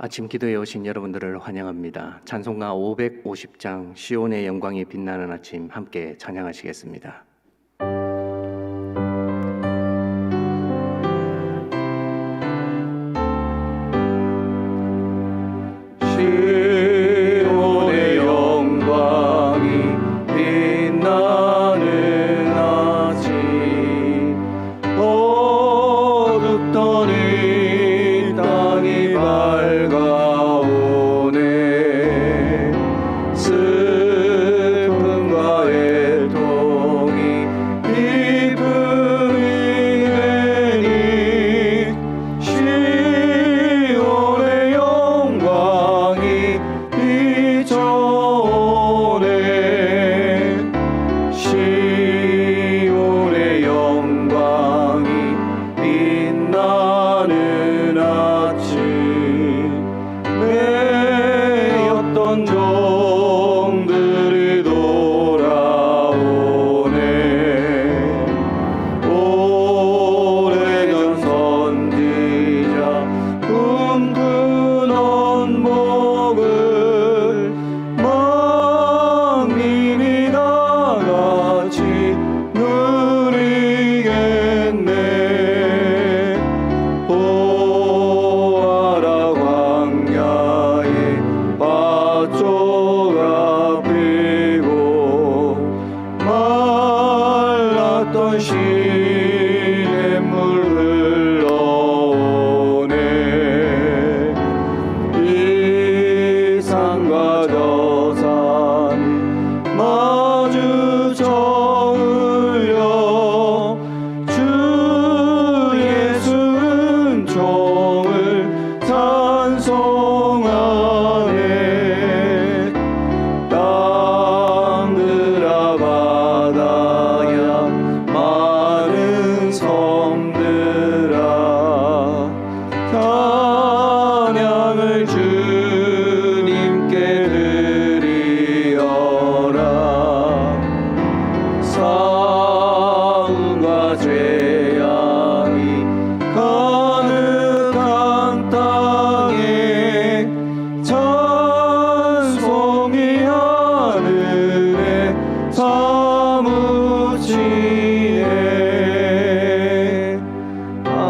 아침 기도에 오신 여러분들을 환영합니다. 찬송가 550장 시온의 영광이 빛나는 아침 함께 찬양하시겠습니다. 시온의 영광이 빛나는 아침 어둡던 이 땅이 밝아오네. 슬픔과 애통이 기쁨이 되니 시온의 영광이 비춰오네. 시온의 영광이 빛나는 아침 매였던 종들이 돌아오네. 오래전 선지자 꿈꾼 언복을 만민이 다같이 누리겠네. 보아라 광야에 밭조가 피고 말랐던 시냇물 흘러오네. 이 산과 저 산이 마주 저으려 주 예수는 종을 찬송하네. 땅들아 바다야 많은 섬들아 찬양을 주님께 드리어라. 사음과 죄악이 가득한 땅에 찬송이 하늘에 사무치네. 아멘.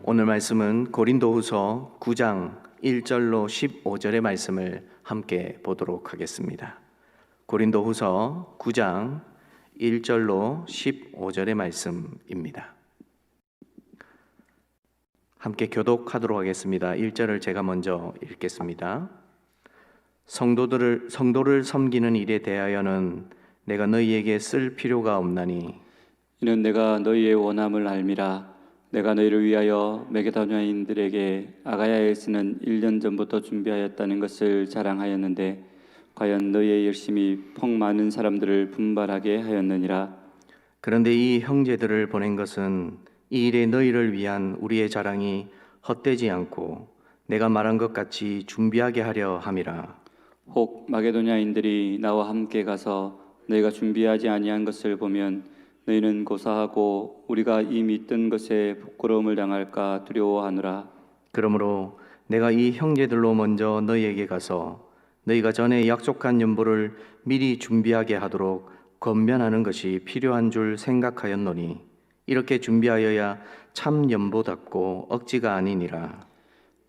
오늘 말씀은 고린도후서 9장 1절로 15절의 말씀을 함께 보도록 하겠습니다. 고린도후서 9장 1절로 15절의 말씀입니다. 함께 교독하도록 하겠습니다. 1절을 제가 먼저 읽겠습니다. 성도를 섬기는 일에 대하여는 내가 너희에게 쓸 필요가 없나니 이는 내가 너희의 원함을 알미라. 내가 너희를 위하여 마게도냐인들에게 아가야에서는 1년 전부터 준비하였다는 것을 자랑하였는데 과연 너희의 열심이 폭 많은 사람들을 분발하게 하였느니라. 그런데 이 형제들을 보낸 것은 이 일에 너희를 위한 우리의 자랑이 헛되지 않고 내가 말한 것 같이 준비하게 하려 함이라. 혹 마게도냐인들이 나와 함께 가서 너희가 준비하지 아니한 것을 보면 너희는 고사하고 우리가 이미 있던 것에 부끄러움을 당할까 두려워하노라. 그러므로 내가 이 형제들로 먼저 너희에게 가서 너희가 전에 약속한 연보를 미리 준비하게 하도록 권면하는 것이 필요한 줄 생각하였노니 이렇게 준비하여야 참 연보답고 억지가 아니니라.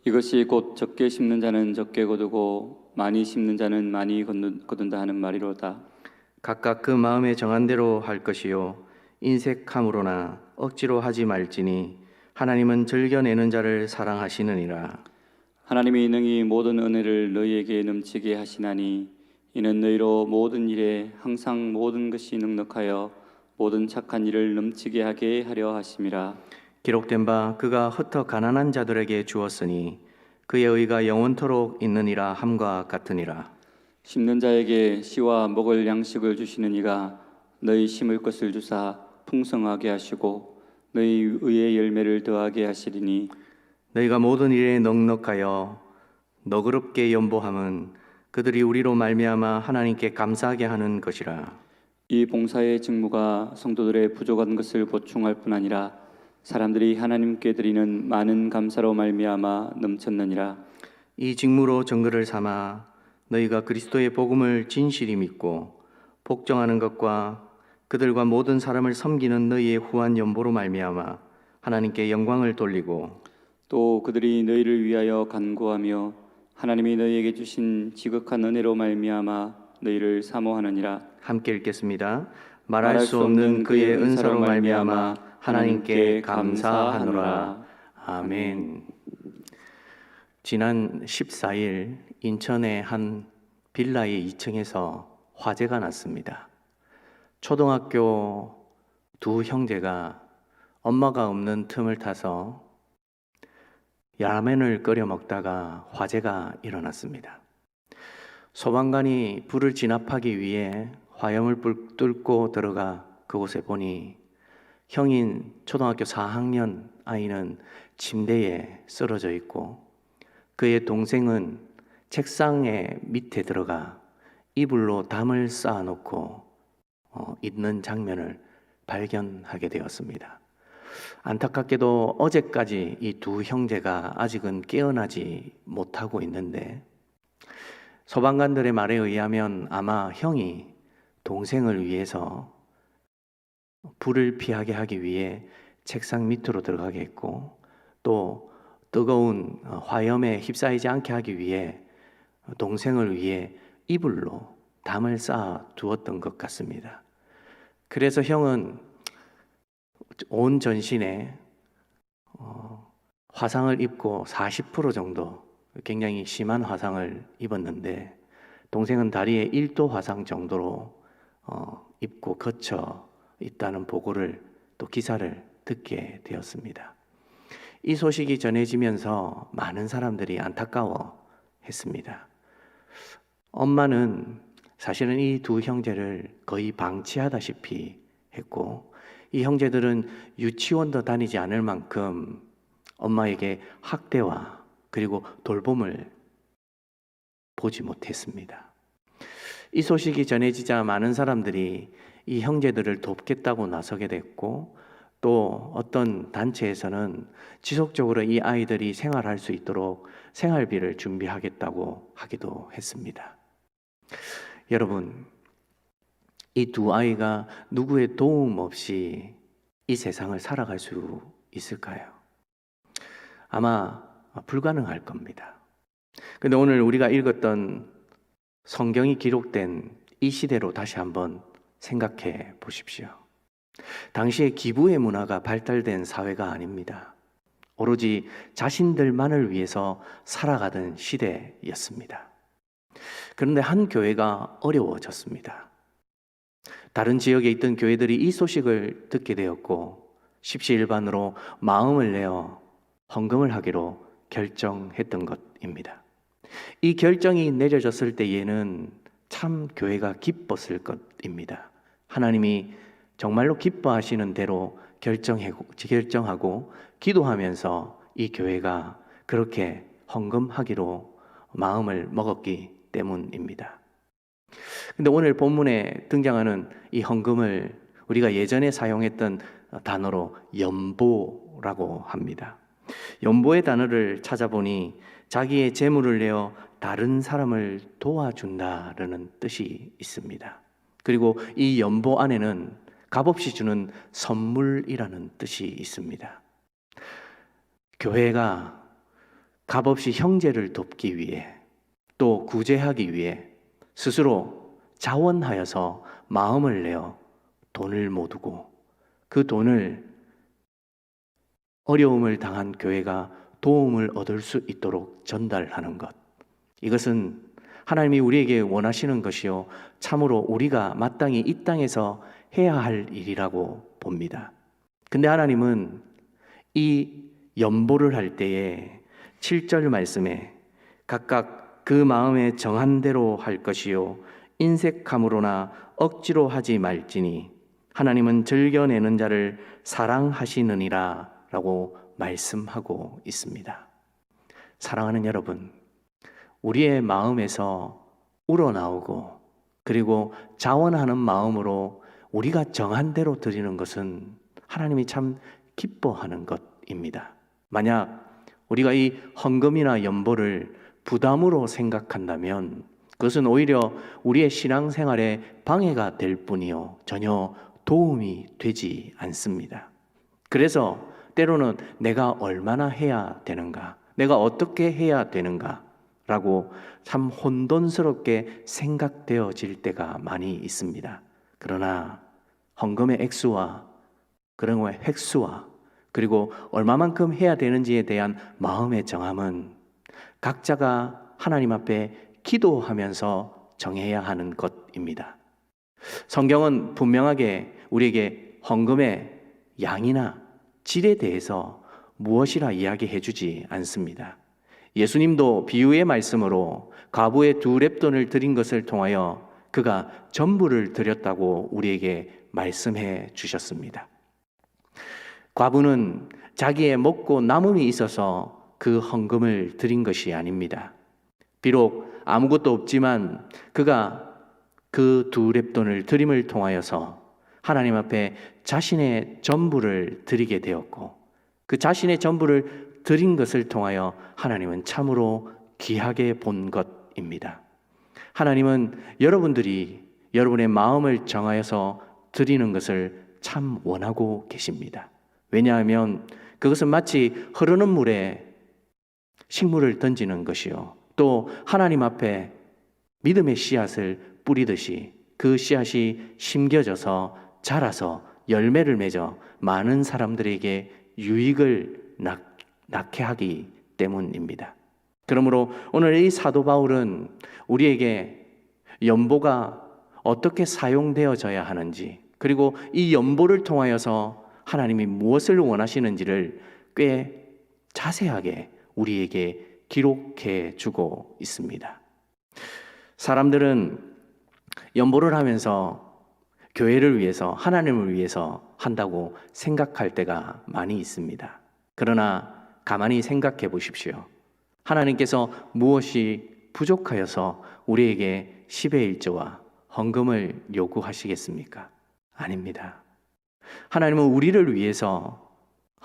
이것이 곧 적게 심는 자는 적게 거두고 많이 심는 자는 많이 거둔다 하는 말이로다. 각각 그 마음에 정한 대로 할 것이요 인색함으로나 억지로 하지 말지니 하나님은 즐겨내는 자를 사랑하시느니라. 하나님이 능히 모든 은혜를 너희에게 넘치게 하시나니 이는 너희로 모든 일에 항상 모든 것이 넉넉하여 모든 착한 일을 넘치게 하게 하려 하심이라. 기록된 바 그가 흩어 가난한 자들에게 주었으니 그의 의가 영원토록 있느니라 함과 같으니라. 심는 자에게 씨와 먹을 양식을 주시는 이가 너희 심을 것을 주사 풍성하게 하시고 너희 의의 열매를 더하게 하시리니 너희가 모든 일에 넉넉하여 너그럽게 연보함은 그들이 우리로 말미암아 하나님께 감사하게 하는 것이라. 이 봉사의 직무가 성도들의 부족한 것을 보충할 뿐 아니라 사람들이 하나님께 드리는 많은 감사로 말미암아 넘쳤느니라. 이 직무로 증거를 삼아 너희가 그리스도의 복음을 진실히 믿고 복종하는 것과 그들과 모든 사람을 섬기는 너희의 후한 연보로 말미암아 하나님께 영광을 돌리고 또 그들이 너희를 위하여 간구하며 하나님이 너희에게 주신 지극한 은혜로 말미암아 너희를 사모하느니라. 함께 읽겠습니다. 말할 수 없는 그의 은사로 말미암아 하나님께 감사하노라. 아멘. 지난 14일 인천의 한 빌라의 2층에서 화재가 났습니다. 초등학교 두 형제가 엄마가 없는 틈을 타서 라멘을 끓여 먹다가 화재가 일어났습니다. 소방관이 불을 진압하기 위해 화염을 뚫고 들어가 그곳에 보니 형인 초등학교 4학년 아이는 침대에 쓰러져 있고 그의 동생은 책상의 밑에 들어가 이불로 담을 쌓아놓고 있는 장면을 발견하게 되었습니다. 안타깝게도 어제까지 이 두 형제가 아직은 깨어나지 못하고 있는데 소방관들의 말에 의하면 아마 형이 동생을 위해서 불을 피하게 하기 위해 책상 밑으로 들어가게 했고 또 뜨거운 화염에 휩싸이지 않게 하기 위해 동생을 위해 이불로 담을 쌓아 두었던 것 같습니다. 그래서 형은 온 전신에 화상을 입고 40% 정도 굉장히 심한 화상을 입었는데 동생은 다리에 1도 화상 정도로 입고 거쳐 있다는 보고를 또 기사를 듣게 되었습니다. 이 소식이 전해지면서 많은 사람들이 안타까워했습니다. 엄마는 사실은 이 두 형제를 거의 방치하다시피 했고 이 형제들은 유치원도 다니지 않을 만큼 엄마에게 학대와 그리고 돌봄을 보지 못했습니다. 이 소식이 전해지자 많은 사람들이 이 형제들을 돕겠다고 나서게 됐고 또 어떤 단체에서는 지속적으로 이 아이들이 생활할 수 있도록 생활비를 준비하겠다고 하기도 했습니다. 여러분, 이 두 아이가 누구의 도움 없이 이 세상을 살아갈 수 있을까요? 아마 불가능할 겁니다. 근데 오늘 우리가 읽었던 성경이 기록된 이 시대로 다시 한번 생각해 보십시오. 당시에 기부의 문화가 발달된 사회가 아닙니다. 오로지 자신들만을 위해서 살아가던 시대였습니다. 그런데 한 교회가 어려워졌습니다. 다른 지역에 있던 교회들이 이 소식을 듣게 되었고 십시일반으로 마음을 내어 헌금을 하기로 결정했던 것입니다. 이 결정이 내려졌을 때에는 참 교회가 기뻤을 것입니다. 하나님이 정말로 기뻐하시는 대로 결정하고 기도하면서 이 교회가 그렇게 헌금하기로 마음을 먹었기 때문입니다. 근데 오늘 본문에 등장하는 이 헌금을 우리가 예전에 사용했던 단어로 연보라고 합니다. 연보의 단어를 찾아보니 자기의 재물을 내어 다른 사람을 도와준다라는 뜻이 있습니다. 그리고 이 연보 안에는 값없이 주는 선물이라는 뜻이 있습니다. 교회가 값없이 형제를 돕기 위해 또 구제하기 위해 스스로 자원하여서 마음을 내어 돈을 모으고 그 돈을 어려움을 당한 교회가 도움을 얻을 수 있도록 전달하는 것. 이것은 하나님이 우리에게 원하시는 것이요 참으로 우리가 마땅히 이 땅에서 해야 할 일이라고 봅니다. 근데 하나님은 이 연보를 할 때에 7절 말씀에 각각 그 마음에 정한 대로 할 것이요 인색함으로나 억지로 하지 말지니 하나님은 즐겨내는 자를 사랑하시느니라 라고 말씀하고 있습니다. 사랑하는 여러분, 우리의 마음에서 우러나오고 그리고 자원하는 마음으로 우리가 정한 대로 드리는 것은 하나님이 참 기뻐하는 것입니다. 만약 우리가 이 헌금이나 연보를 부담으로 생각한다면 그것은 오히려 우리의 신앙생활에 방해가 될 뿐이요 전혀 도움이 되지 않습니다. 그래서 때로는 내가 얼마나 해야 되는가, 내가 어떻게 해야 되는가 라고 참 혼돈스럽게 생각되어질 때가 많이 있습니다. 그러나 헌금의 액수와 그런 거의 획수와 그리고 얼마만큼 해야 되는지에 대한 마음의 정함은 각자가 하나님 앞에 기도하면서 정해야 하는 것입니다. 성경은 분명하게 우리에게 헌금의 양이나 질에 대해서 무엇이라 이야기해 주지 않습니다. 예수님도 비유의 말씀으로 과부의 2렙돈을 드린 것을 통하여 그가 전부를 드렸다고 우리에게 말씀해 주셨습니다. 과부는 자기의 먹고 남음이 있어서 그 헌금을 드린 것이 아닙니다. 비록 아무것도 없지만 그가 그 2렙돈을 드림을 통하여서 하나님 앞에 자신의 전부를 드리게 되었고 그 자신의 전부를 드린 것을 통하여 하나님은 참으로 귀하게 본 것입니다. 하나님은 여러분들이 여러분의 마음을 정하여서 드리는 것을 참 원하고 계십니다. 왜냐하면 그것은 마치 흐르는 물에 식물을 던지는 것이요 또 하나님 앞에 믿음의 씨앗을 뿌리듯이 그 씨앗이 심겨져서 자라서 열매를 맺어 많은 사람들에게 유익을 낳게 하기 때문입니다. 그러므로 오늘 이 사도 바울은 우리에게 연보가 어떻게 사용되어져야 하는지 그리고 이 연보를 통하여서 하나님이 무엇을 원하시는지를 꽤 자세하게 우리에게 기록해 주고 있습니다. 사람들은 연보를 하면서 교회를 위해서 하나님을 위해서 한다고 생각할 때가 많이 있습니다. 그러나 가만히 생각해 보십시오. 하나님께서 무엇이 부족하여서 우리에게 10의 1조와 헌금을 요구하시겠습니까? 아닙니다. 하나님은 우리를 위해서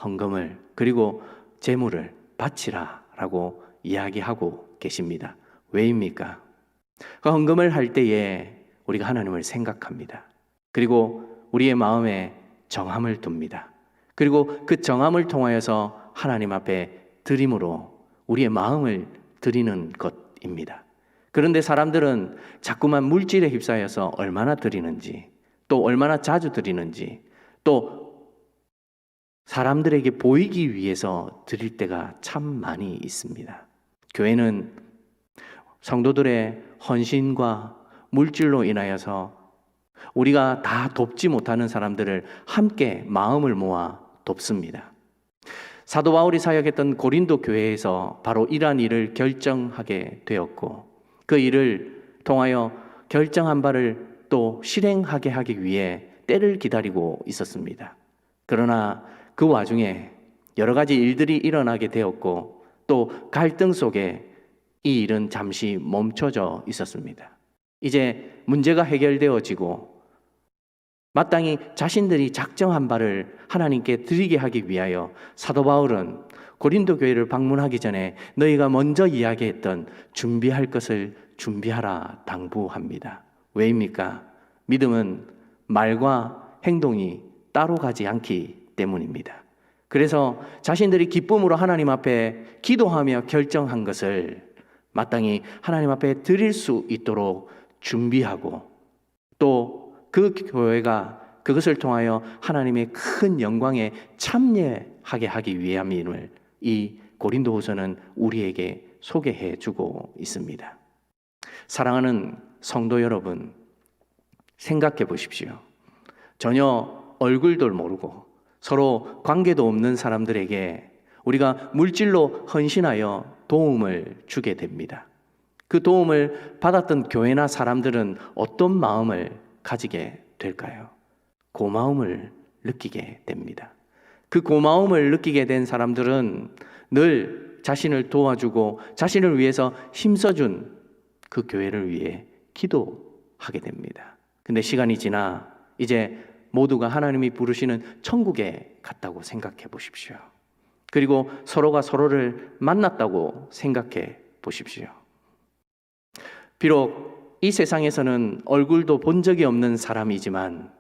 헌금을 그리고 재물을 바치라 라고 이야기하고 계십니다. 왜입니까? 그 헌금을 할 때에 우리가 하나님을 생각합니다. 그리고 우리의 마음에 정함을 둡니다. 그리고 그 정함을 통하여서 하나님 앞에 드림으로 우리의 마음을 드리는 것입니다. 그런데 사람들은 자꾸만 물질에 휩싸여서 얼마나 드리는지 또 얼마나 자주 드리는지 또 사람들에게 보이기 위해서 드릴 때가 참 많이 있습니다. 교회는 성도들의 헌신과 물질로 인하여서 우리가 다 돕지 못하는 사람들을 함께 마음을 모아 돕습니다. 사도 바울이 사역했던 고린도 교회에서 바로 이러한 일을 결정하게 되었고 그 일을 통하여 결정한 바를 또 실행하게 하기 위해 때를 기다리고 있었습니다. 그러나 그 와중에 여러 가지 일들이 일어나게 되었고 또 갈등 속에 이 일은 잠시 멈춰져 있었습니다. 이제 문제가 해결되어지고 마땅히 자신들이 작정한 바를 하나님께 드리게 하기 위하여 사도 바울은 고린도 교회를 방문하기 전에 너희가 먼저 이야기했던 준비할 것을 준비하라 당부합니다. 왜입니까? 믿음은 말과 행동이 따로 가지 않기 때문입니다. 그래서 자신들이 기쁨으로 하나님 앞에 기도하며 결정한 것을 마땅히 하나님 앞에 드릴 수 있도록 준비하고 또 그 교회가 그것을 통하여 하나님의 큰 영광에 참여하게 하기 위함임을 이 고린도후서는 우리에게 소개해 주고 있습니다. 사랑하는 성도 여러분, 생각해 보십시오. 전혀 얼굴도 모르고 서로 관계도 없는 사람들에게 우리가 물질로 헌신하여 도움을 주게 됩니다. 그 도움을 받았던 교회나 사람들은 어떤 마음을 가지게 될까요? 고마움을 느끼게 됩니다. 그 고마움을 느끼게 된 사람들은 늘 자신을 도와주고 자신을 위해서 힘써준 그 교회를 위해 기도하게 됩니다. 근데 시간이 지나 이제 모두가 하나님이 부르시는 천국에 갔다고 생각해 보십시오. 그리고 서로가 서로를 만났다고 생각해 보십시오. 비록 이 세상에서는 얼굴도 본 적이 없는 사람이지만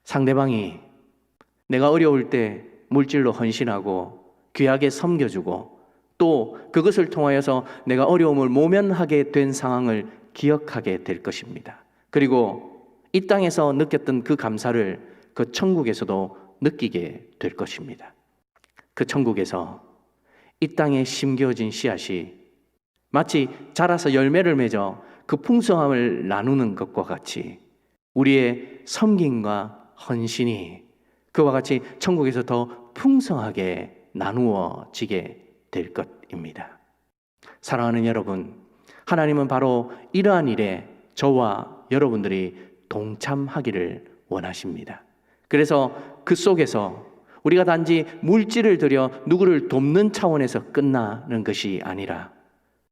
상대방이 내가 어려울 때 물질로 헌신하고 귀하게 섬겨주고 또 그것을 통하여서 내가 어려움을 모면하게 된 상황을 기억하게 될 것입니다. 그리고 이 땅에서 느꼈던 그 감사를 그 천국에서도 느끼게 될 것입니다. 그 천국에서 이 땅에 심겨진 씨앗이 마치 자라서 열매를 맺어 그 풍성함을 나누는 것과 같이 우리의 섬김과 헌신이 그와 같이 천국에서 더 풍성하게 나누어지게 될 것입니다. 사랑하는 여러분, 하나님은 바로 이러한 일에 저와 여러분들이 동참하기를 원하십니다. 그래서 그 속에서 우리가 단지 물질을 들여 누구를 돕는 차원에서 끝나는 것이 아니라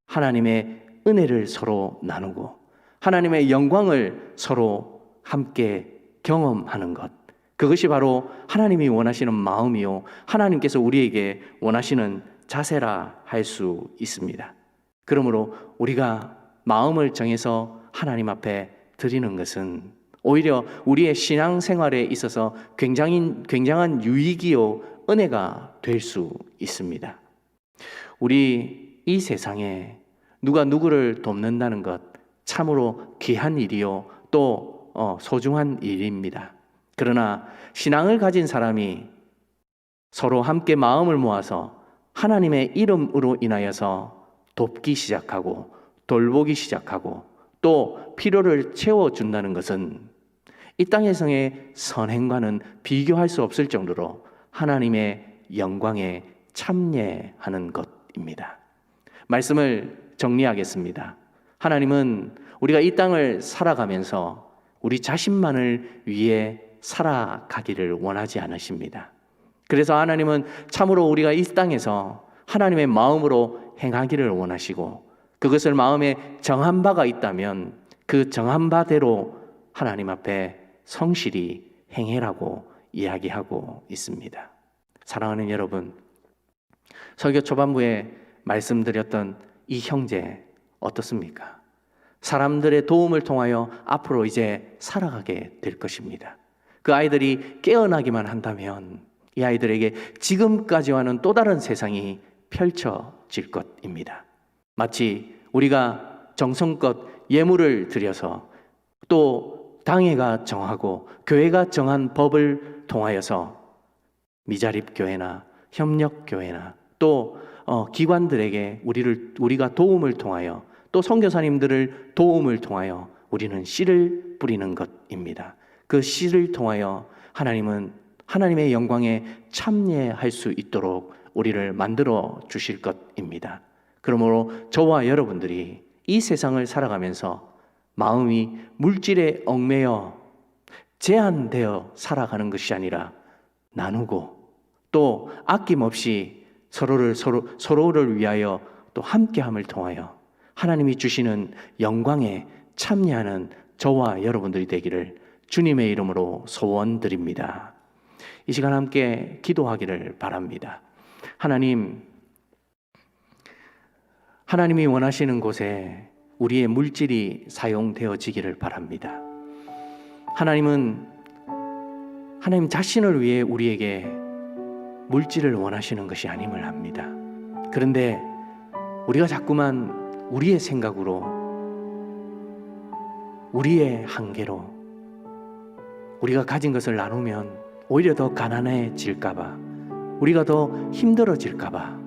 하나님의 은혜를 서로 나누고 하나님의 영광을 서로 함께 경험하는 것, 그것이 바로 하나님이 원하시는 마음이요 하나님께서 우리에게 원하시는 자세라 할 수 있습니다. 그러므로 우리가 마음을 정해서 하나님 앞에 드리는 것은 오히려 우리의 신앙생활에 있어서 굉장한 유익이요 은혜가 될 수 있습니다. 우리 이 세상에 누가 누구를 돕는다는 것 참으로 귀한 일이요 또 소중한 일입니다. 그러나 신앙을 가진 사람이 서로 함께 마음을 모아서 하나님의 이름으로 인하여서 돕기 시작하고 돌보기 시작하고 또 필요를 채워준다는 것은 이 땅에서의 선행과는 비교할 수 없을 정도로 하나님의 영광에 참여하는 것입니다. 말씀을 정리하겠습니다. 하나님은 우리가 이 땅을 살아가면서 우리 자신만을 위해 살아가기를 원하지 않으십니다. 그래서 하나님은 참으로 우리가 이 땅에서 하나님의 마음으로 행하기를 원하시고 그것을 마음에 정한 바가 있다면 그 정한 바대로 하나님 앞에 성실히 행해라고 이야기하고 있습니다. 사랑하는 여러분, 설교 초반부에 말씀드렸던 이 형제 어떻습니까? 사람들의 도움을 통하여 앞으로 이제 살아가게 될 것입니다. 그 아이들이 깨어나기만 한다면 이 아이들에게 지금까지와는 또 다른 세상이 펼쳐질 것입니다. 마치 우리가 정성껏 예물을 드려서 또 당회가 정하고 교회가 정한 법을 통하여서 미자립교회나 협력교회나 또 기관들에게 우리가 도움을 통하여 또 선교사님들을 도움을 통하여 우리는 씨를 뿌리는 것입니다. 그 씨를 통하여 하나님은 하나님의 영광에 참여할 수 있도록 우리를 만들어 주실 것입니다. 그러므로 저와 여러분들이 이 세상을 살아가면서 마음이 물질에 얽매여 제한되어 살아가는 것이 아니라 나누고 또 아낌없이 서로를 위하여 또 함께함을 통하여 하나님이 주시는 영광에 참여하는 저와 여러분들이 되기를 주님의 이름으로 소원드립니다. 이 시간 함께 기도하기를 바랍니다. 하나님이 원하시는 곳에 우리의 물질이 사용되어지기를 바랍니다. 하나님 자신을 위해 우리에게 물질을 원하시는 것이 아님을 압니다. 그런데 우리가 자꾸만 우리의 생각으로 우리의 한계로 우리가 가진 것을 나누면 오히려 더 가난해질까봐 우리가 더 힘들어질까봐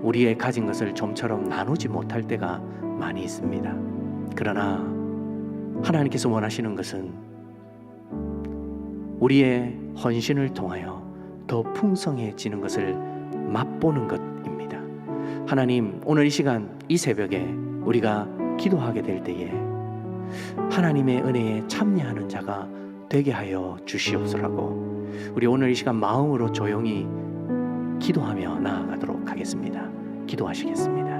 우리의 가진 것을 좀처럼 나누지 못할 때가 많이 있습니다. 그러나 하나님께서 원하시는 것은 우리의 헌신을 통하여 더 풍성해지는 것을 맛보는 것입니다. 하나님, 오늘 이 시간 이 새벽에 우리가 기도하게 될 때에 하나님의 은혜에 참여하는 자가 되게 하여 주시옵소라고 우리 오늘 이 시간 마음으로 조용히 기도하며 나아가도록 하겠습니다. 기도하시겠습니다.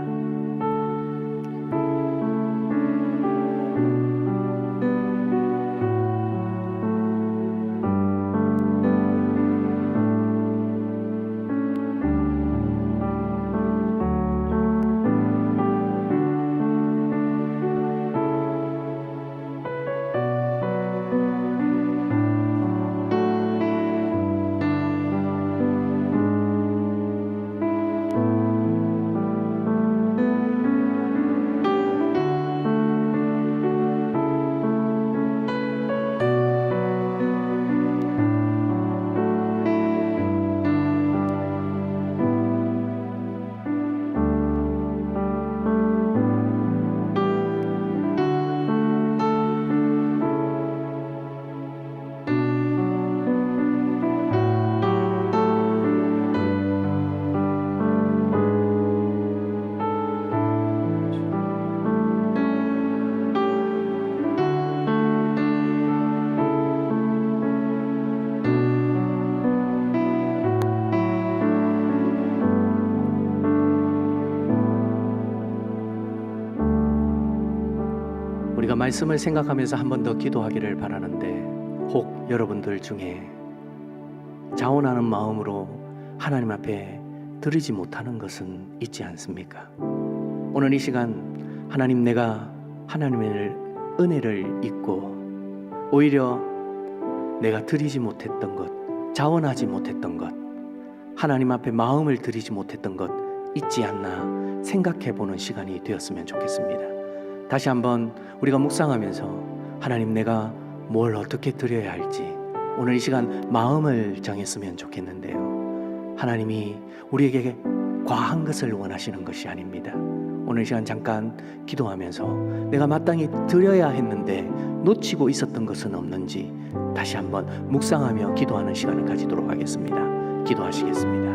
우리가 말씀을 생각하면서 한 번 더 기도하기를 바라는데, 혹 여러분들 중에 자원하는 마음으로 하나님 앞에 드리지 못하는 것은 있지 않습니까? 오늘 이 시간 하나님, 내가 하나님의 은혜를 잊고 오히려 내가 드리지 못했던 것, 자원하지 못했던 것, 하나님 앞에 마음을 드리지 못했던 것 있지 않나 생각해 보는 시간이 되었으면 좋겠습니다. 다시 한번 우리가 묵상하면서 하나님, 내가 뭘 어떻게 드려야 할지 오늘 이 시간 마음을 정했으면 좋겠는데요. 하나님이 우리에게 과한 것을 원하시는 것이 아닙니다. 오늘 이 시간 잠깐 기도하면서 내가 마땅히 드려야 했는데 놓치고 있었던 것은 없는지 다시 한번 묵상하며 기도하는 시간을 가지도록 하겠습니다. 기도하시겠습니다.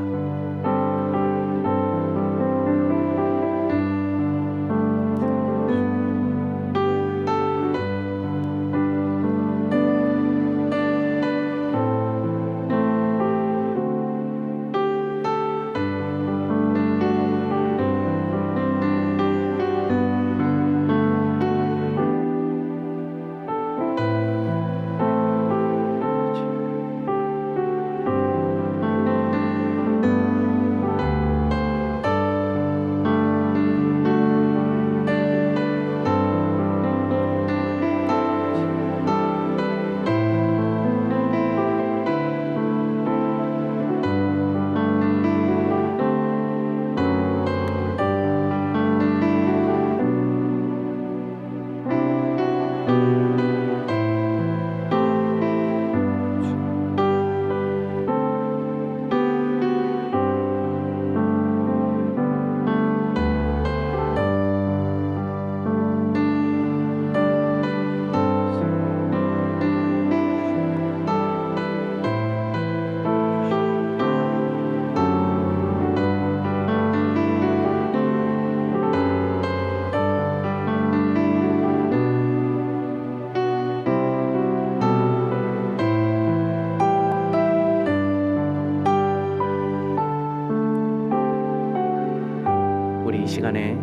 이 시간에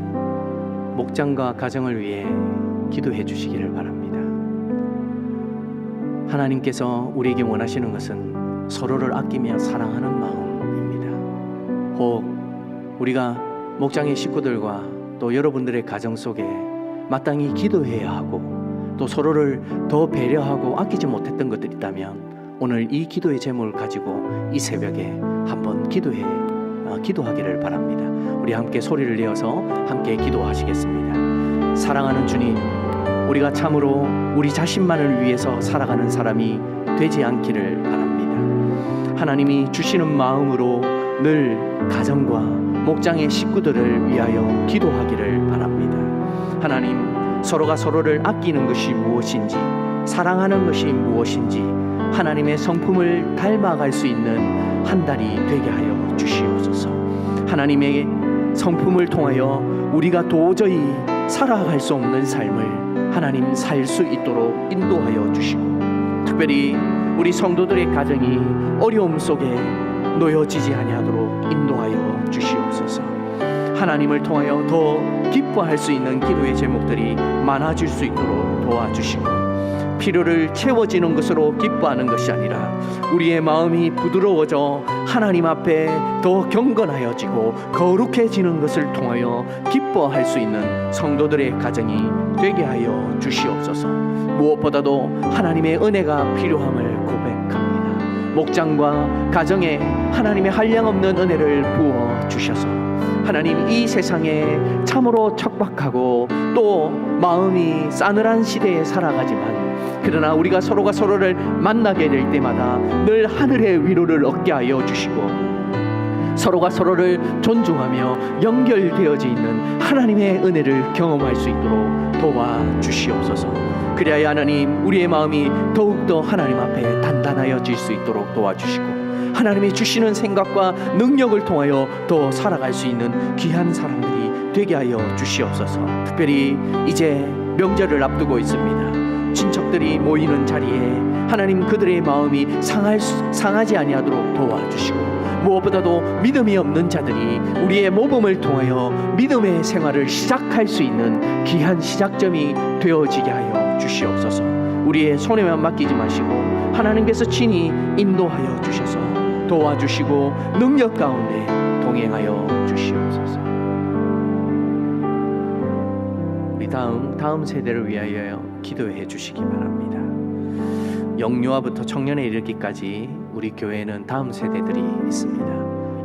목장과 가정을 위해 기도해 주시기를 바랍니다. 하나님께서 우리에게 원하시는 것은 서로를 아끼며 사랑하는 마음입니다. 혹 우리가 목장의 식구들과 또 여러분들의 가정 속에 마땅히 기도해야 하고 또 서로를 더 배려하고 아끼지 못했던 것들이 있다면 오늘 이 기도의 제목을 가지고 이 새벽에 한번 기도하기를 바랍니다. 우리 함께 소리를 내어서 함께 기도하시겠습니다. 사랑하는 주님, 우리가 참으로 우리 자신만을 위해서 살아가는 사람이 되지 않기를 바랍니다. 하나님이 주시는 마음으로 늘 가정과 목장의 식구들을 위하여 기도하기를 바랍니다. 하나님, 서로가 서로를 아끼는 것이 무엇인지, 사랑하는 것이 무엇인지 하나님의 성품을 닮아갈 수 있는 한 달이 되게 하여 주시옵소서. 하나님의 성품을 통하여 우리가 도저히 살아갈 수 없는 삶을 하나님 살 수 있도록 인도하여 주시고, 특별히 우리 성도들의 가정이 어려움 속에 놓여지지 아니하도록 인도하여 주시옵소서. 하나님을 통하여 더 기뻐할 수 있는 기도의 제목들이 많아질 수 있도록 도와주시고, 필요를 채워지는 것으로 기뻐하는 것이 아니라 우리의 마음이 부드러워져 하나님 앞에 더 경건하여지고 거룩해지는 것을 통하여 기뻐할 수 있는 성도들의 가정이 되게 하여 주시옵소서. 무엇보다도 하나님의 은혜가 필요함을 고백합니다. 목장과 가정에 하나님의 한량없는 은혜를 부어 주셔서 하나님, 이 세상에 참으로 척박하고 또 마음이 싸늘한 시대에 살아가지만 그러나 우리가 서로가 서로를 만나게 될 때마다 늘 하늘의 위로를 얻게 하여 주시고 서로가 서로를 존중하며 연결되어져 있는 하나님의 은혜를 경험할 수 있도록 도와주시옵소서. 그리하여 하나님, 우리의 마음이 더욱더 하나님 앞에 단단하여질 수 있도록 도와주시고 하나님이 주시는 생각과 능력을 통하여 더 살아갈 수 있는 귀한 사람들이 되게 하여 주시옵소서. 특별히 이제 명절을 앞두고 있습니다. 친척들이 모이는 자리에 하나님, 그들의 마음이 상하지 아니하도록 도와주시고 무엇보다도 믿음이 없는 자들이 우리의 모범을 통하여 믿음의 생활을 시작할 수 있는 귀한 시작점이 되어지게 하여 주시옵소서. 우리의 손에만 맡기지 마시고 하나님께서 친히 인도하여 주셔서 도와주시고 능력 가운데 동행하여 주시옵소서. 우리 다음 세대를 위하여 기도해 주시기 바랍니다. 영유아부터 청년에 이르기까지 우리 교회에는 다음 세대들이 있습니다.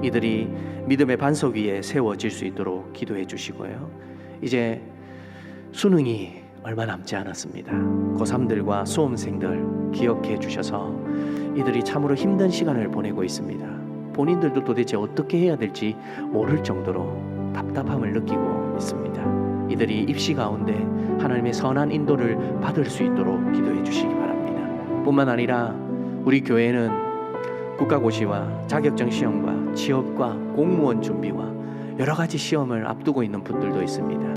이들이 믿음의 반석 위에 세워질 수 있도록 기도해 주시고요. 이제 수능이 얼마 남지 않았습니다. 고3들과 수험생들 기억해 주셔서 이들이 참으로 힘든 시간을 보내고 있습니다. 본인들도 도대체 어떻게 해야 될지 모를 정도로 답답함을 느끼고 있습니다. 이들이 입시 가운데 하나님의 선한 인도를 받을 수 있도록 기도해 주시기 바랍니다. 뿐만 아니라 우리 교회는 국가고시와 자격증 시험과 취업과 공무원 준비와 여러 가지 시험을 앞두고 있는 분들도 있습니다.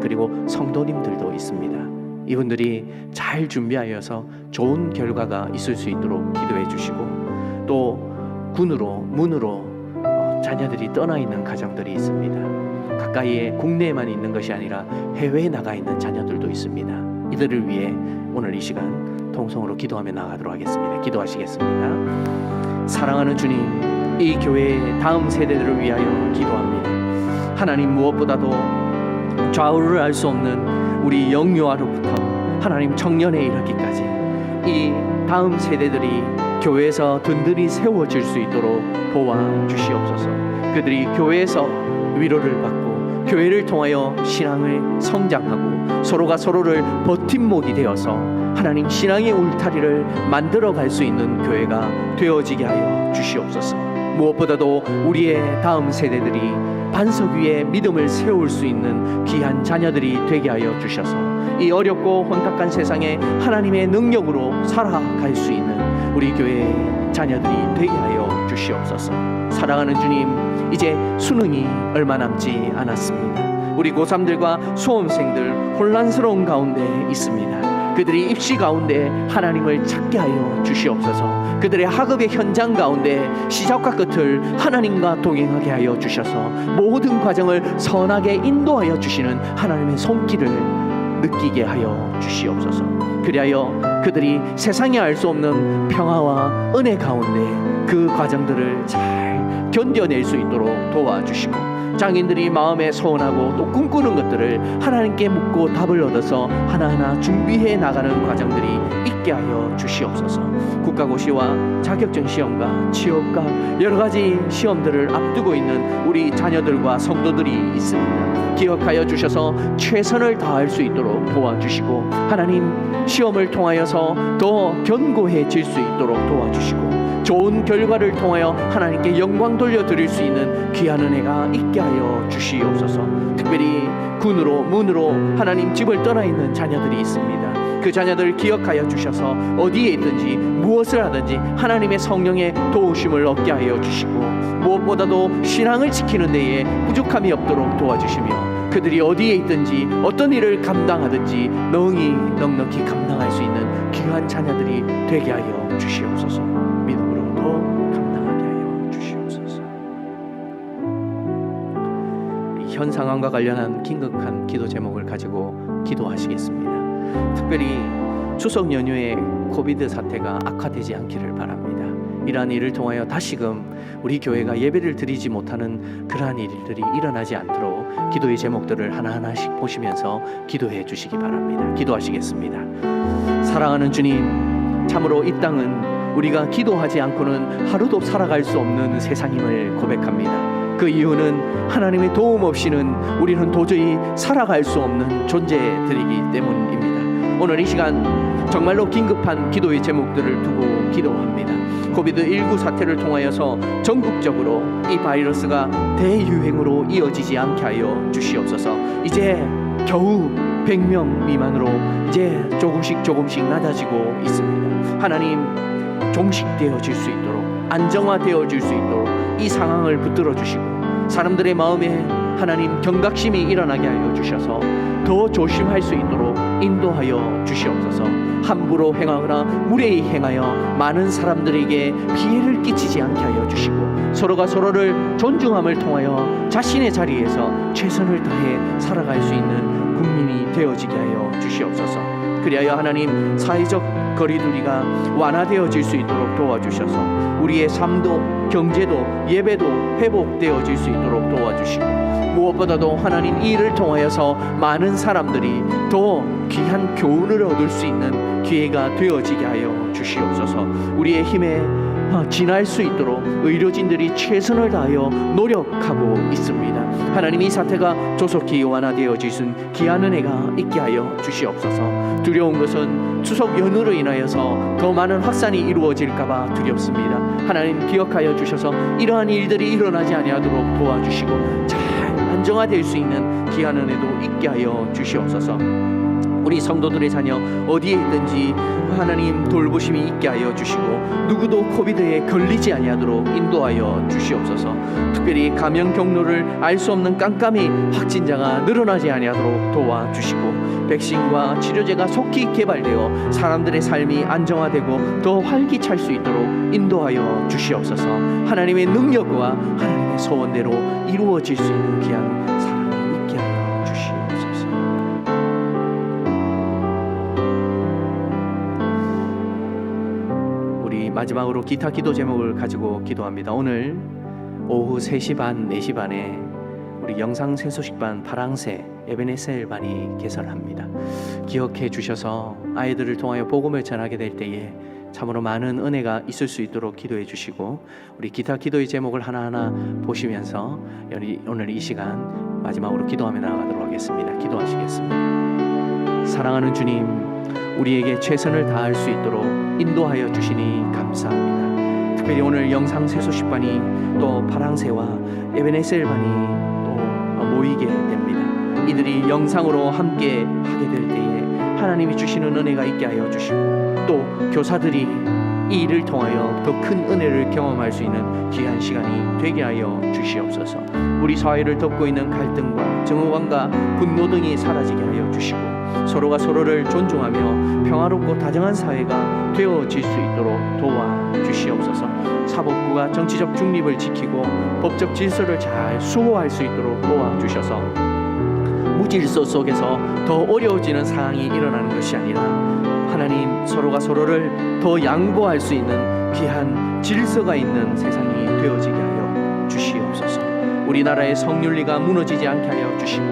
그리고 성도님들도 있습니다. 이분들이 잘 준비하여서 좋은 결과가 있을 수 있도록 기도해 주시고, 또 군으로 문으로 자녀들이 떠나 있는 가정들이 있습니다. 가까이에 국내에만 있는 것이 아니라 해외에 나가 있는 자녀들도 있습니다. 이들을 위해 오늘 이 시간 통성으로 기도하며 나가도록 하겠습니다. 기도하시겠습니다. 사랑하는 주님, 이 교회의 다음 세대들을 위하여 기도합니다. 하나님, 무엇보다도 좌우를 알 수 없는 우리 영유아로부터 하나님 청년에 이르기까지 이 다음 세대들이 교회에서 든든히 세워질 수 있도록 도와주시옵소서. 그들이 교회에서 위로를 받고 교회를 통하여 신앙을 성장하고 서로가 서로를 버팀목이 되어서 하나님 신앙의 울타리를 만들어 갈 수 있는 교회가 되어지게 하여 주시옵소서. 무엇보다도 우리의 다음 세대들이 반석 위에 믿음을 세울 수 있는 귀한 자녀들이 되게 하여 주셔서 이 어렵고 혼탁한 세상에 하나님의 능력으로 살아갈 수 있는 우리 교회의 자녀들이 되게 하여 주시옵소서. 사랑하는 주님, 이제 수능이 얼마 남지 않았습니다. 우리 고3들과 수험생들 혼란스러운 가운데 있습니다. 그들이 입시 가운데 하나님을 찾게 하여 주시옵소서. 그들의 학업의 현장 가운데 시작과 끝을 하나님과 동행하게 하여 주셔서 모든 과정을 선하게 인도하여 주시는 하나님의 손길을 느끼게 하여 주시옵소서. 그리하여 그들이 세상에 알 수 없는 평화와 은혜 가운데 그 과정들을 잘 견뎌낼 수 있도록 도와주시고, 장인들이 마음에 소원하고 또 꿈꾸는 것들을 하나님께 묻고 답을 얻어서 하나하나 준비해 나가는 과정들이 있게 하여 주시옵소서. 국가고시와 자격증 시험과 취업과 여러 가지 시험들을 앞두고 있는 우리 자녀들과 성도들이 있습니다. 기억하여 주셔서 최선을 다할 수 있도록 도와주시고, 하나님 시험을 통하여서 더 견고해질 수 있도록 도와주시고, 좋은 결과를 통하여 하나님께 영광 돌려드릴 수 있는 귀한 은혜가 있게 하여 주시옵소서. 특별히 군으로 문으로 하나님 집을 떠나 있는 자녀들이 있습니다. 그 자녀들 기억하여 주셔서 어디에 있든지 무엇을 하든지 하나님의 성령의 도우심을 얻게 하여 주시고, 무엇보다도 신앙을 지키는 데에 부족함이 없도록 도와주시며, 그들이 어디에 있든지 어떤 일을 감당하든지 능히 넉넉히 감당할 수 있는 귀한 자녀들이 되게 하여 주시옵소서. 믿음으로 더 감당하게 하여 주시옵소서. 현 상황과 관련한 긴급한 기도 제목을 가지고 기도하시겠습니다. 특별히 추석 연휴에 코비드 사태가 악화되지 않기를 바랍니다. 이러한 일을 통하여 다시금 우리 교회가 예배를 드리지 못하는 그러한 일들이 일어나지 않도록 기도의 제목들을 하나하나씩 보시면서 기도해 주시기 바랍니다. 기도하시겠습니다. 사랑하는 주님, 참으로 이 땅은 우리가 기도하지 않고는 하루도 살아갈 수 없는 세상임을 고백합니다. 그 이유는 하나님의 도움 없이는 우리는 도저히 살아갈 수 없는 존재들이기 때문입니다. 오늘 이 시간 정말로 긴급한 기도의 제목들을 두고 기도합니다. 코비드19 사태를 통하여서 전국적으로 이 바이러스가 대유행으로 이어지지 않게 하여 주시옵소서. 이제 겨우 100명 미만으로 이제 조금씩 낮아지고 있습니다. 하나님, 종식되어질 수 있도록, 안정화되어질 수 있도록 이 상황을 붙들어 주시고, 사람들의 마음에 하나님 경각심이 일어나게 하여 주셔서 더 조심할 수 있도록 인도하여 주시옵소서. 함부로 행하거나 무례히 행하여 많은 사람들에게 피해를 끼치지 않게 하여 주시고, 서로가 서로를 존중함을 통하여 자신의 자리에서 최선을 다해 살아갈 수 있는 국민이 되어지게 하여 주시옵소서. 그리하여 하나님, 사회적 거리두기가 완화되어질 수 있도록 도와주셔서 우리의 삶도 경제도 예배도 회복되어질 수 있도록 도와주시고, 무엇보다도 하나님, 이 일을 통하여서 많은 사람들이 더 귀한 교훈을 얻을 수 있는 기회가 되어지게 하여 주시옵소서. 우리의 힘에 지날 수 있도록 의료진들이 최선을 다하여 노력하고 있습니다. 하나님, 이 사태가 조속히 완화되어질 수 있는 귀한 은혜가 있게 하여 주시옵소서. 두려운 것은 추석 연휴로 인하여서 더 많은 확산이 이루어질까봐 두렵습니다. 하나님, 기억하여 주셔서 이러한 일들이 일어나지 아니하도록 도와주시고 잘 안정화될 수 있는 귀한 은혜도 있게 하여 주시옵소서. 우리 성도들의 자녀 어디에 있든지 하나님 돌보심이 있게 하여 주시고, 누구도 코비드에 걸리지 아니하도록 인도하여 주시옵소서. 특별히 감염 경로를 알 수 없는 깜깜이 확진자가 늘어나지 아니하도록 도와주시고, 백신과 치료제가 속히 개발되어 사람들의 삶이 안정화되고 더 활기찰 수 있도록 인도하여 주시옵소서. 하나님의 능력과 하나님의 소원대로 이루어질 수 있는 귀한 사랑이 있게 하여 주시옵소서. 우리 마지막으로 기타 기도 제목을 가지고 기도합니다. 오늘 오후 3시 반, 4시 반에 우리 영상 세소식반 파랑새 에베네셀 반이 개설합니다. 기억해 주셔서 아이들을 통하여 복음을 전하게 될 때에 참으로 많은 은혜가 있을 수 있도록 기도해 주시고, 우리 기타 기도의 제목을 하나하나 보시면서 오늘 이 시간 마지막으로 기도하며 나아가도록 하겠습니다. 기도하시겠습니다. 사랑하는 주님, 우리에게 최선을 다할 수 있도록 인도하여 주시니 감사합니다. 특별히 오늘 영상 세소식반이 또 파랑새와 에베네셀 반이 모이게 됩니다. 이들이 영상으로 함께 하게 될 때에 하나님이 주시는 은혜가 있게 하여 주시고, 또 교사들이 이 일을 통하여 더 큰 은혜를 경험할 수 있는 귀한 시간이 되게 하여 주시옵소서. 우리 사회를 덮고 있는 갈등과 정의감과 분노 등이 사라지게 하여 주시고, 서로가 서로를 존중하며 평화롭고 다정한 사회가 되어질 수 있도록 도와주시옵소서. 사법부가 정치적 중립을 지키고 법적 질서를 잘 수호할 수 있도록 도와주셔서 무질서 속에서 더 어려워지는 상황이 일어나는 것이 아니라 하나님, 서로가 서로를 더 양보할 수 있는 귀한 질서가 있는 세상이 되어지게 하여 주시옵소서. 우리나라의 성윤리가 무너지지 않게 하여 주시고,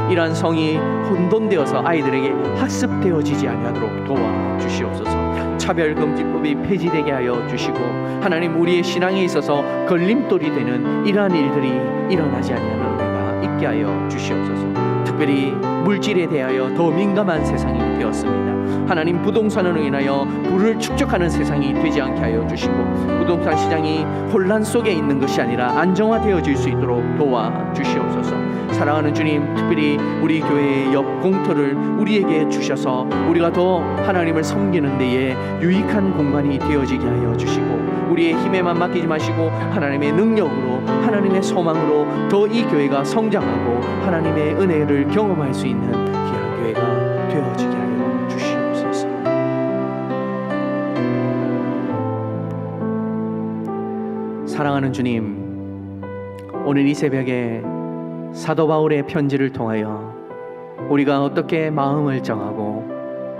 이러한 성이 혼돈되어서 아이들에게 학습되어지지 아니하도록 도와주시옵소서. 차별금지법이 폐지되게 하여 주시고, 하나님, 우리의 신앙에 있어서 걸림돌이 되는 이러한 일들이 일어나지 아니하는 은혜가 있게 하여 주시옵소서. 특별히 물질에 대하여 더 민감한 세상이 되었습니다. 하나님, 부동산으로 인하여 부를 축적하는 세상이 되지 않게 하여 주시고, 부동산 시장이 혼란 속에 있는 것이 아니라 안정화되어질 수 있도록 도와주시옵소서. 사랑하는 주님, 특별히 우리 교회의 옆 공터를 우리에게 주셔서 우리가 더 하나님을 섬기는 데에 유익한 공간이 되어지게 하여 주시고, 우리의 힘에만 맡기지 마시고 하나님의 능력으로, 하나님의 소망으로 더 이 교회가 성장하고 하나님의 은혜를 경험할 수 있는 귀한 교회가 되어지게 하여 주시옵소서. 사랑하는 주님, 오늘 이 새벽에 사도 바울의 편지를 통하여 우리가 어떻게 마음을 정하고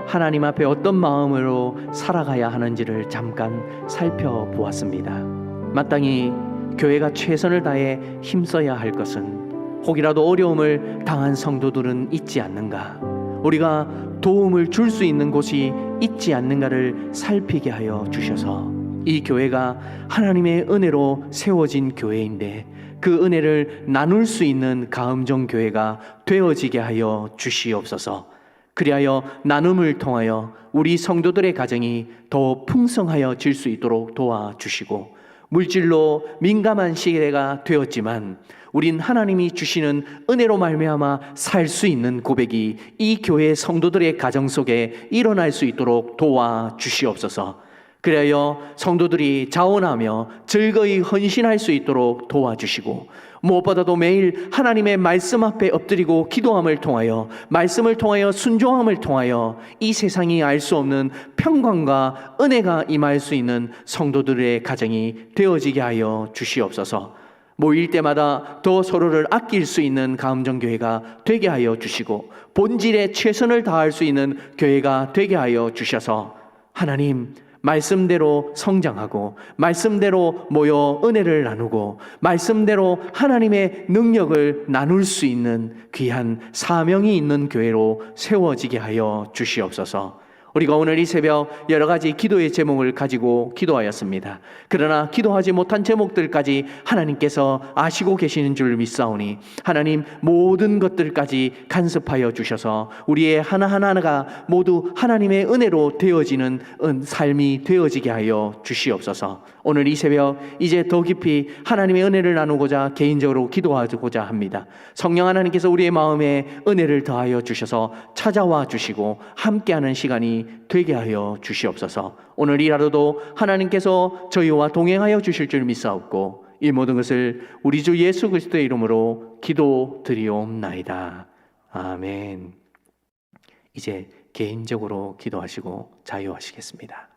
하나님 앞에 어떤 마음으로 살아가야 하는지를 잠깐 살펴보았습니다. 마땅히 교회가 최선을 다해 힘써야 할 것은 혹이라도 어려움을 당한 성도들은 있지 않는가, 우리가 도움을 줄 수 있는 곳이 있지 않는가를 살피게 하여 주셔서 이 교회가 하나님의 은혜로 세워진 교회인데 그 은혜를 나눌 수 있는 가음정 교회가 되어지게 하여 주시옵소서. 그리하여 나눔을 통하여 우리 성도들의 가정이 더 풍성하여질 수 있도록 도와주시고, 물질로 민감한 시대가 되었지만 우린 하나님이 주시는 은혜로 말미암아 살 수 있는 고백이 이 교회 성도들의 가정 속에 일어날 수 있도록 도와주시옵소서. 그리하여 성도들이 자원하며 즐거이 헌신할 수 있도록 도와주시고, 무엇보다도 매일 하나님의 말씀 앞에 엎드리고 기도함을 통하여, 말씀을 통하여 순종함을 통하여 이 세상이 알 수 없는 평강과 은혜가 임할 수 있는 성도들의 가정이 되어지게 하여 주시옵소서. 모일 때마다 더 서로를 아낄 수 있는 가음정교회가 되게 하여 주시고, 본질에 최선을 다할 수 있는 교회가 되게 하여 주셔서 하나님, 말씀대로 성장하고 말씀대로 모여 은혜를 나누고 말씀대로 하나님의 능력을 나눌 수 있는 귀한 사명이 있는 교회로 세워지게 하여 주시옵소서. 우리가 오늘 이 새벽 여러 가지 기도의 제목을 가지고 기도하였습니다. 그러나 기도하지 못한 제목들까지 하나님께서 아시고 계시는 줄 믿사오니 하나님, 모든 것들까지 간섭하여 주셔서 우리의 하나하나가 모두 하나님의 은혜로 되어지는 삶이 되어지게 하여 주시옵소서. 오늘 이 새벽 이제 더 깊이 하나님의 은혜를 나누고자 개인적으로 기도하고자 합니다. 성령 하나님께서 우리의 마음에 은혜를 더하여 주셔서 찾아와 주시고 함께하는 시간이 되게 하여 주시옵소서. 오늘 이 하루도 하나님께서 저희와 동행하여 주실 줄 믿사옵고 이 모든 것을 우리 주 예수 그리스도의 이름으로 기도드리옵나이다. 아멘. 이제 개인적으로 기도하시고 자유하시겠습니다.